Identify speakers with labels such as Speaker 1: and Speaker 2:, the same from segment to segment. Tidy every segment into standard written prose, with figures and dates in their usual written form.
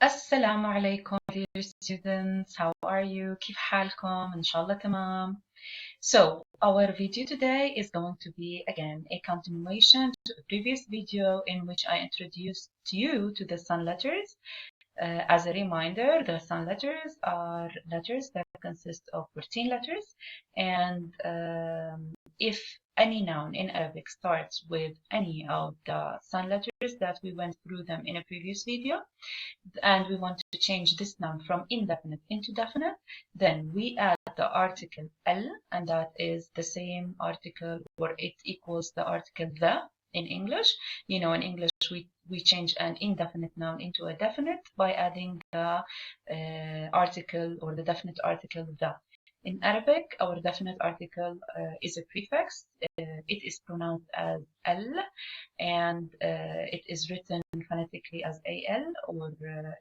Speaker 1: السلام عليكم dear students, how are you? كيف حالكم؟ إن شاء الله تمام. So our video today is going to be again a continuation to a previous video in which I introduced you to the sun letters. As a reminder, the sun letters are letters that consist of 14 letters, and if any noun in Arabic starts with any of the sun letters that we went through them in a previous video, and we want to change this noun from indefinite into definite, then we add the article al, and that is the same article, or it equals the article the in English. You know, in English we change an indefinite noun into a definite by adding the article or the definite article the. In Arabic, our definite article is a prefix. It is pronounced as al, and it is written phonetically as al, or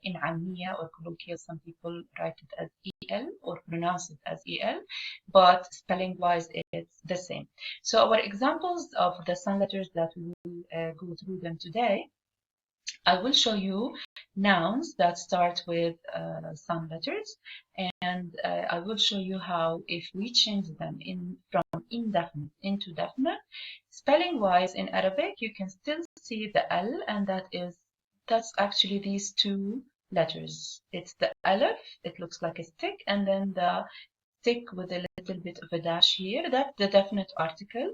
Speaker 1: in Ammiya or colloquial, some people write it as el or pronounce it as el, but spelling wise it's the same. So our examples of the sun letters that we will go through them today, I will show you nouns that start with sun letters, and I will show you how if we change them from indefinite into definite, spelling wise in Arabic you can still see the al, and that's actually these two letters. It's the alif, it looks like a stick, and then the stick with a little bit of a dash here. That's the definite article.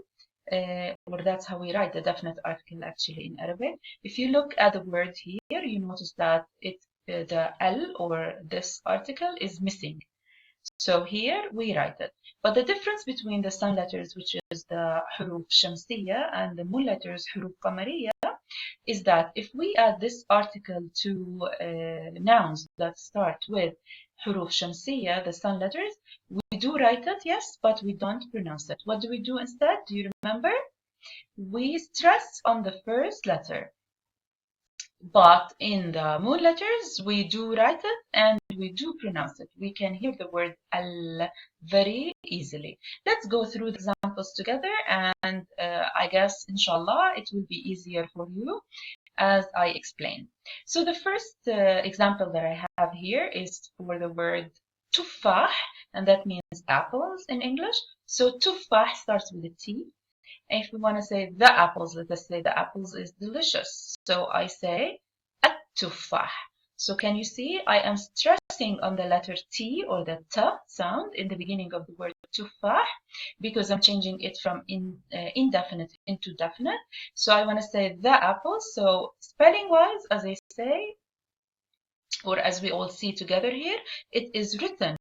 Speaker 1: Or that's how we write the definite article actually in Arabic. If you look at the word here, you notice that the al or this article is missing. So here we write it. But the difference between the sun letters, which is the huruf shamsiya, and the moon letters, huruf qamariya, is that if we add this article to nouns that start with huruf shamsiya, the sun letters, we do write it, yes, but we don't pronounce it. What do we do instead? Do you remember? We stress on the first letter. But in the moon letters, we do write it and we do pronounce it. We can hear the word al very easily. Let's go through the examples together, and I guess, inshallah, it will be easier for you as I explain. So the first example that I have here is for the word tuffah, and that means apples in English. So tuffah starts with a T. And if we want to say the apples, let us say the apples is delicious. So I say at-tuffah. So can you see I am stressing on the letter T or the T sound in the beginning of the word tuffah because I'm changing it from indefinite into definite. So I want to say the apples. So spelling wise, as I say, or as we all see together here, it is written.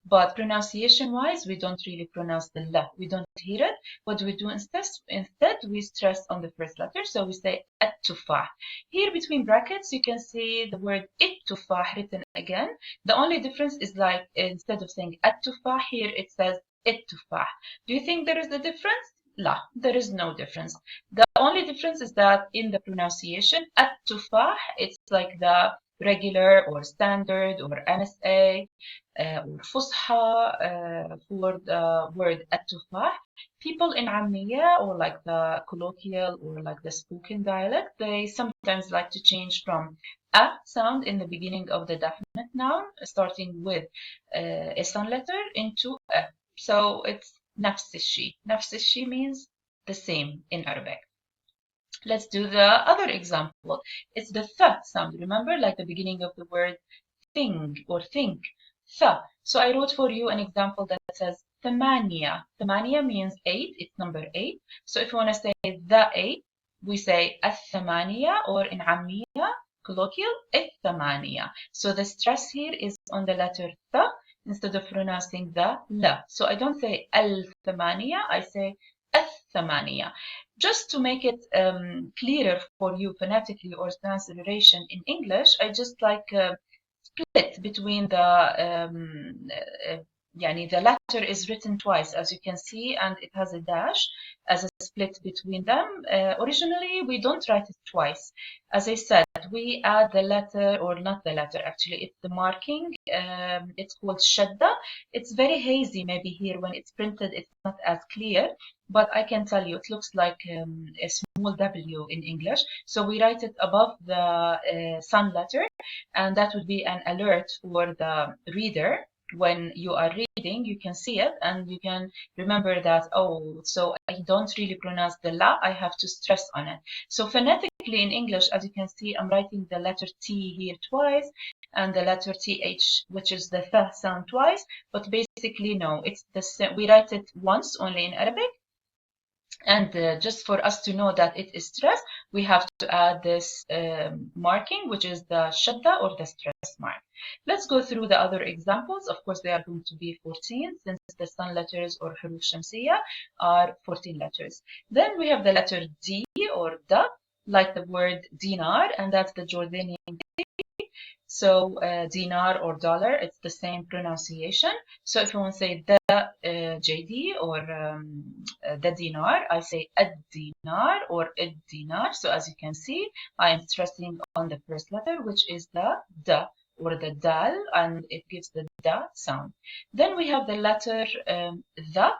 Speaker 1: But pronunciation-wise, we don't really pronounce the la. We don't hear it. What do we do instead? Instead, we stress on the first letter. So we say at-tufah. Here between brackets, you can see the word it-tufah written again. The only difference is like instead of saying at-tufah, here it says it-tufah. Do you think there is a difference? La, there is no difference. The only difference is that in the pronunciation, at-tufah, it's like the regular or standard or NSA or Fusha for the word at-tufah. People in Ammiya or like the colloquial or like the spoken dialect, they sometimes like to change from a sound in the beginning of the definite noun, starting with a sun letter, into a. So it's نفس الشيء. نفس الشيء means the same in Arabic. Let's do the other example. It's the th sound. Remember, like the beginning of the word thing or think. Th. So I wrote for you an example that says ثمانية. ثمانية means 8. It's number 8. So if you want to say the 8, we say الثمانية, or in عامية colloquial الثمانية. So the stress here is on the letter th instead of pronouncing the la. So I don't say الثمانية, I say الثمانية. Just to make it clearer for you phonetically or transliteration in English, I just like split between the يعني the letter is written twice, as you can see, and it has a dash as a split between them. Originally, we don't write it twice. As I said, we add the letter, or not the letter, actually, it's the marking. It's called shadda. It's very hazy, maybe here when it's printed, it's not as clear, but I can tell you, it looks like a small W in English. So we write it above the sun letter, and that would be an alert for the reader. When you are reading, you can see it and you can remember that, oh, so I don't really pronounce the la, I have to stress on it. So phonetically in English, as you can see, I'm writing the letter T here twice and the letter TH, which is the th sound, twice, but basically no, it's the same. We write it once only in Arabic. And just for us to know that it is stressed, we have to add this marking, which is the shadda or the stress mark. Let's go through the other examples. Of course, they are going to be 14, since the sun letters or huruf shamsiya are 14 letters. Then we have the letter D or da, like the word dinar, and that's the Jordanian. So dinar or dollar, it's the same pronunciation. So if you want to say the JD or the dinar, I say ad dinar or id dinar. So as you can see, I am stressing on the first letter, which is the da or the dal, and it gives the da sound. Then we have the letter the,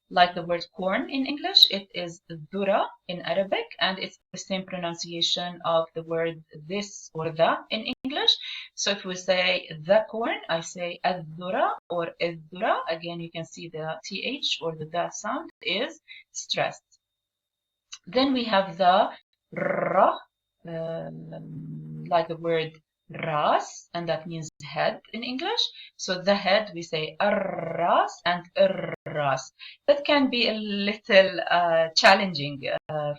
Speaker 1: like the word corn in English, it is dhura in Arabic, and it's the same pronunciation of the word this or the in English. So if we say the corn, I say adhura or idhura. Again, you can see the th or the sound is stressed. Then we have the ra, like the word ras, and that means head in English. So the head, we say ar-ras and ar-ras. That can be a little challenging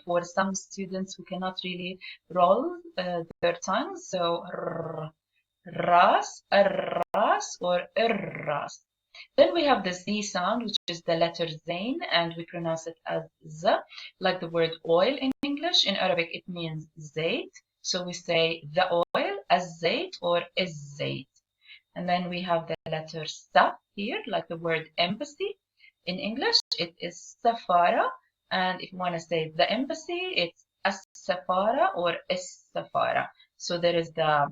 Speaker 1: for some students who cannot really roll their tongues. So ras, ar-ras, or ar-ras. Then we have the Z sound, which is the letter Zain, and we pronounce it as Z, like the word oil in English. In Arabic, it means zayt. So we say the oil, as zayt or is zayt. And then we have the letter Sa here, like the word embassy. In English, it is safara. And if you want to say the embassy, it's as-safara or is-safara. So there is the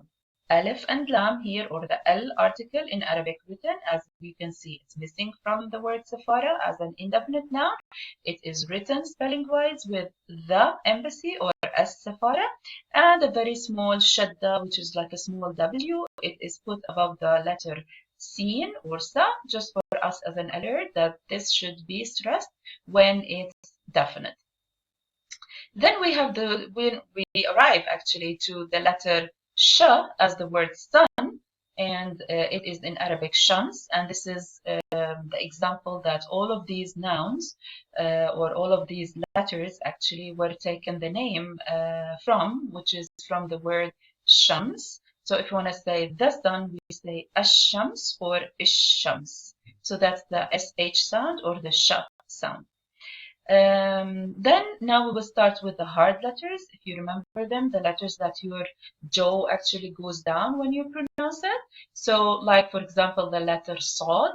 Speaker 1: alif and lam here, or the L article in Arabic written. As you can see, it's missing from the word safara as an indefinite noun. It is written spelling-wise with the embassy or as safara, and a very small shadda, which is like a small W. It is put above the letter sin or sa, just for us as an alert that this should be stressed when it's definite. Then we have when we arrive actually to the letter sh as the word sun, and it is in Arabic shams, and this is the example that all of these nouns or all of these letters actually were taken the name from, which is from the word shams. So if you want to say the sun, we say ash-shams or ish-shams. So that's the sh sound or the sh sound. Then now we will start with the hard letters. If you remember them, the letters that your jaw actually goes down when you pronounce it. So like, for example, the letter Sod,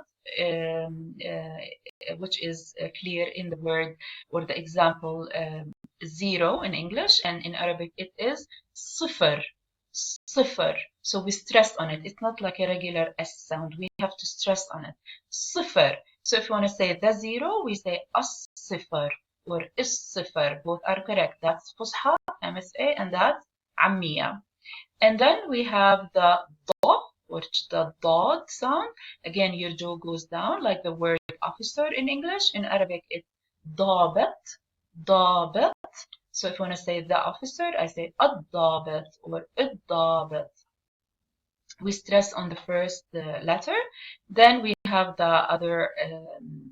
Speaker 1: which is clear in the word or the example zero in English, and in Arabic it is صفر. صفر. So we stress on it. It's not like a regular S sound. We have to stress on it. صفر. So if you want to say the zero, we say as-sifar or is-sifar. Both are correct. That's Fusha, MSA, and that's Ammiya. And then we have the da, or the dad sound. Again, your jaw goes down, like the word officer in English. In Arabic, it's dabit, dabit. So if you want to say the officer, I say ad-dabit or id-dabit. We stress on the first letter. Then we have the other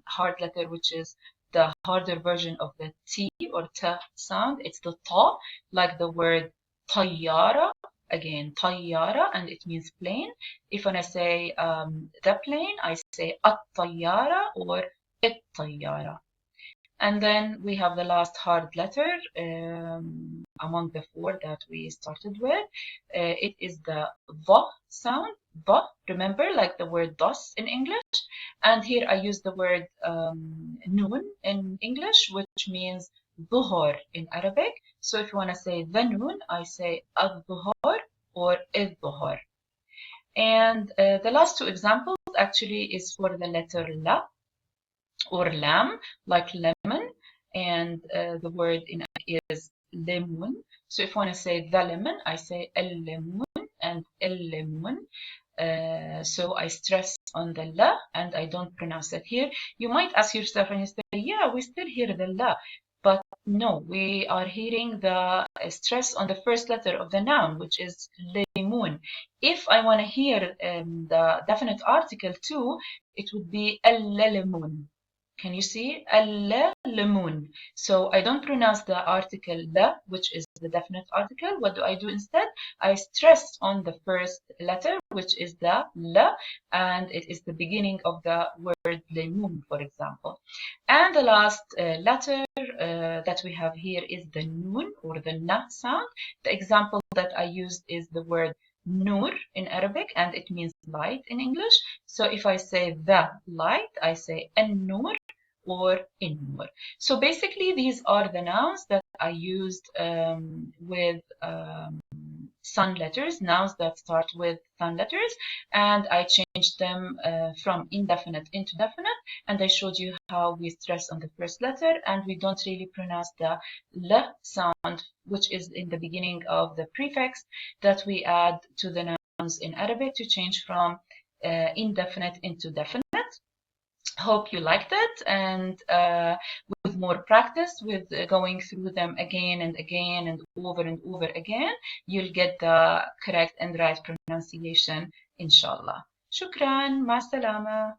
Speaker 1: hard letter, which is the harder version of the T or T sound. It's the ta, like the word tayyara. Again, tayyara, and it means plane. If when I say the plane, I say at-tayyara or it-tayyara. And then we have the last hard letter among the four that we started with. It is the V sound. V, remember, like the word dos in English. And here I use the word noon in English, which means dhuhr in Arabic. So if you want to say the noon, I say ad-dhuhr or id-dhuhr. And the last two examples actually is for the letter la or lam, like lemon, and the word in is lemon. So if I want to say the lemon, I say el-lemon and el-lemon. So I stress on the la and I don't pronounce it here. You might ask yourself and you say, yeah, we still hear the la. But no, we are hearing the stress on the first letter of the noun, which is lemon. If I want to hear the definite article too, it would be el-lemon. Can you see? Al-lemun. So I don't pronounce the article la, which is the definite article. What do I do instead? I stress on the first letter, which is the la, and it is the beginning of the word lemun, for example. And the last letter that we have here is the noon or the na sound. The example that I used is the word nur in Arabic, and it means light in English. So if I say the light, I say an-nur or in-nur. So basically, these are the nouns that I used with sun letters, nouns that start with sun letters, and I changed them from indefinite into definite, and I showed you how we stress on the first letter and we don't really pronounce the l sound, which is in the beginning of the prefix that we add to the nouns in Arabic to change from indefinite into definite. Hope you liked it, and with more practice, with going through them again and again and over again, you'll get the correct and right pronunciation, inshallah. Shukran, ma salama.